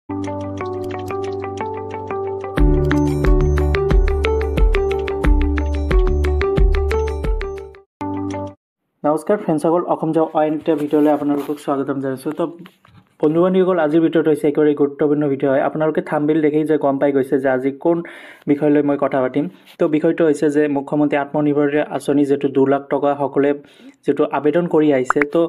নমস্কাৰ ফ্ৰেণ্ডসকল, অসম জব অইন এটা ভিডিঅ'লৈ আপোনালোকক স্বাগতম জনাইছোঁ। তো বন্ধু-বান্ধৱীসকল, আজিৰ ভিডিঅ'টো হৈছে একেবাৰে গুৰুত্বপূৰ্ণ ভিডিঅ' হয়। আপোনালোকে থাম্বনেইল দেখি যে গম পাই গৈছে যে আজি কোন বিষয় লৈ মই কথা পাতিম। তো বিষয়টো হৈছে যে মুখ্যমন্ত্ৰী আত্মনিৰ্ভৰ আঁচনি যিটো 2 লাখ টকা সকলোৱে যিটো আবেদন কৰি আহিছে। তো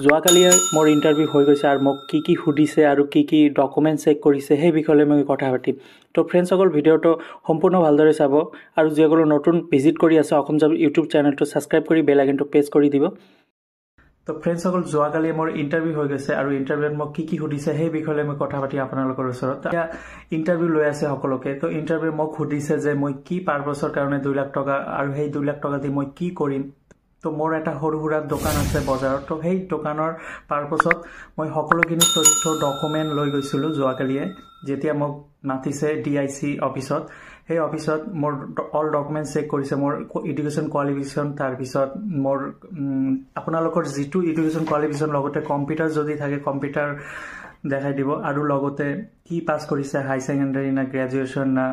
যোৱাকালি মোৰ ইণ্টাৰভিউ হৈ গৈছে আৰু মোক কি সুধিছে আৰু কি ডকুমেণ্ট চেক কৰিছে সেই বিষয়লৈ মই কথা পাতিম। তো ফ্ৰেণ্ডসকল, ভিডিঅ'টো সম্পূৰ্ণ ভালদৰে চাব আৰু যিসকলে নতুন ভিজিট কৰি আছে অসম জব ইউটিউব চেনেলটো ছাবস্ক্ৰাইব কৰি বেল আইকনটো প্ৰেছ কৰি দিব। তো ফ্ৰেণ্ডসকল, যোৱাকালি মোৰ ইণ্টাৰভিউ হৈ গৈছে আৰু ইণ্টাৰভিউত মোক কি সুধিছে সেই বিষয়লৈ মই কথা পাতি আপোনালোকৰ ওচৰত। এতিয়া ইণ্টাৰভিউ লৈ আছে সকলোকে। তো ইণ্টাৰভিউ মোক সুধিছে যে মই কি পাৰপাছৰ কাৰণে 2 লাখ টকা আৰু সেই 2 লাখ টকা দি মই কি কৰিম। তো মোৰ এটা সৰু সুৰা দোকান আছে বজাৰত। তো সেই দোকানৰ পাৰপাছত মই সকলোখিনি তথ্য ডকুমেণ্ট লৈ গৈছিলোঁ যোৱাকালিয়ে, যেতিয়া মোক মাতিছে DIC অফিচত। সেই অফিচত মোৰ অল ডকুমেণ্ট চেক কৰিছে, মোৰ এডুকেশ্যন কোৱালিফিকেশ্যন, তাৰপিছত মোৰ আপোনালোকৰ যিটো এডুকেশ্যন কোৱালিফিকেশ্যন, লগতে কম্পিউটাৰ যদি থাকে কম্পিউটাৰ দেখাই দিব, আৰু লগতে কি পাছ কৰিছে, হাই ছেকেণ্ডাৰী না গ্ৰেজুৱেশ্যন না,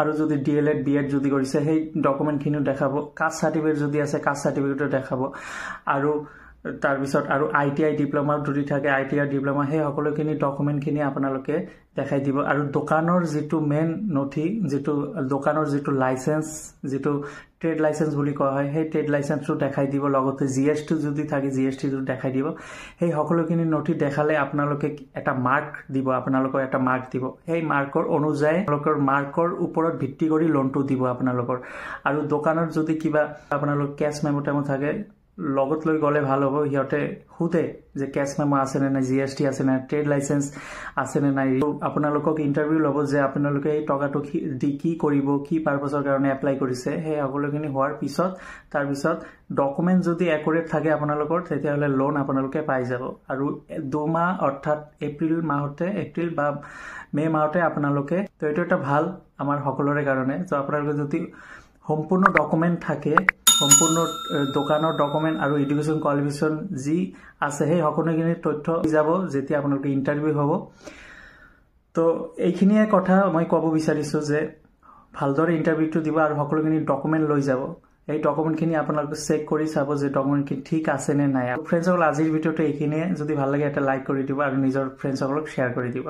আৰু যদি DLED BEd যদি কৰিছে সেই ডকুমেণ্টখিনিও দেখাব। কাষ্ট চাৰ্টিফিকেট যদি আছে কাষ্ট চাৰ্টিফিকেটো দেখাব, আৰু তাৰপিছত আৰু ITI ডিপ্ল'মা যদি থাকে ITI ডিপ্ল'মা, সেই সকলোখিনি ডকুমেণ্টখিনি আপোনালোকে দেখাই দিব। আৰু দোকানৰ যিটো মেইন নথি, যিটো দোকানৰ যিটো লাইচেঞ্চ, যিটো ট্ৰেড লাইচেঞ্চ বুলি কোৱা হয়, সেই ট্ৰেড লাইচেঞ্চটো দেখাই দিব। লগতে GST যদি থাকে GSTটো দেখাই দিব। সেই সকলোখিনি নথি দেখালে আপোনালোকে এটা মাৰ্ক দিব, আপোনালোকৰ এটা মাৰ্ক দিব। সেই মাৰ্কৰ অনুযায়ী আপোনালোকৰ মাৰ্কৰ ওপৰত ভিত্তি কৰি লোনটো দিব আপোনালোকৰ। আৰু দোকানত যদি কিবা আপোনালোক কেছ মেমো টেমো থাকে লগত লৈ গ'লে ভাল হ'ব। সিহঁতে সোধে যে কেছ মেমো আছেনে নাই, GST আছে নাই, ট্ৰেড লাইচেঞ্চ আছেনে নাই। আপোনালোকক ইণ্টাৰভিউ ল'ব যে আপোনালোকে এই টকাটো দি কি কৰিব, কি পাৰপাছৰ কাৰণে এপ্লাই কৰিছে। সেই সকলোখিনি হোৱাৰ পিছত তাৰপিছত ডকুমেণ্ট যদি একুৰেট থাকে আপোনালোকৰ, তেতিয়াহ'লে লোন আপোনালোকে পাই যাব। আৰু 2 মাহ অৰ্থাৎ এপ্ৰিল বা মে' মাহতে আপোনালোকে, তো এইটো এটা ভাল আমাৰ সকলোৰে কাৰণে। তো আপোনালোকে যদি সম্পূৰ্ণ ডকুমেণ্ট থাকে, সম্পূৰ্ণ দোকানৰ ডকুমেণ্ট আৰু এডুকেশ্যন কোৱালিফিকেশ্যন যি আছে, সেই সকলোখিনি তথ্য যাব যেতিয়া আপোনালোকে ইণ্টাৰভিউ হ'ব। তো এইখিনিয়ে কথা মই ক'ব বিচাৰিছোঁ যে ভালদৰে ইণ্টাৰভিউটো দিব আৰু সকলোখিনি ডকুমেণ্ট লৈ যাব। এই ডকুমেণ্টখিনি আপোনালোকে চেক কৰি চাব যে ডকুমেণ্টখিনি ঠিক আছে নে নাই। ফ্ৰেণ্ডসকল, আজিৰ ভিডিঅ'টো এইখিনিয়ে। যদি ভাল লাগে এটা লাইক কৰি দিব আৰু নিজৰ ফ্ৰেণ্ডসকলক শ্বেয়াৰ কৰি দিব।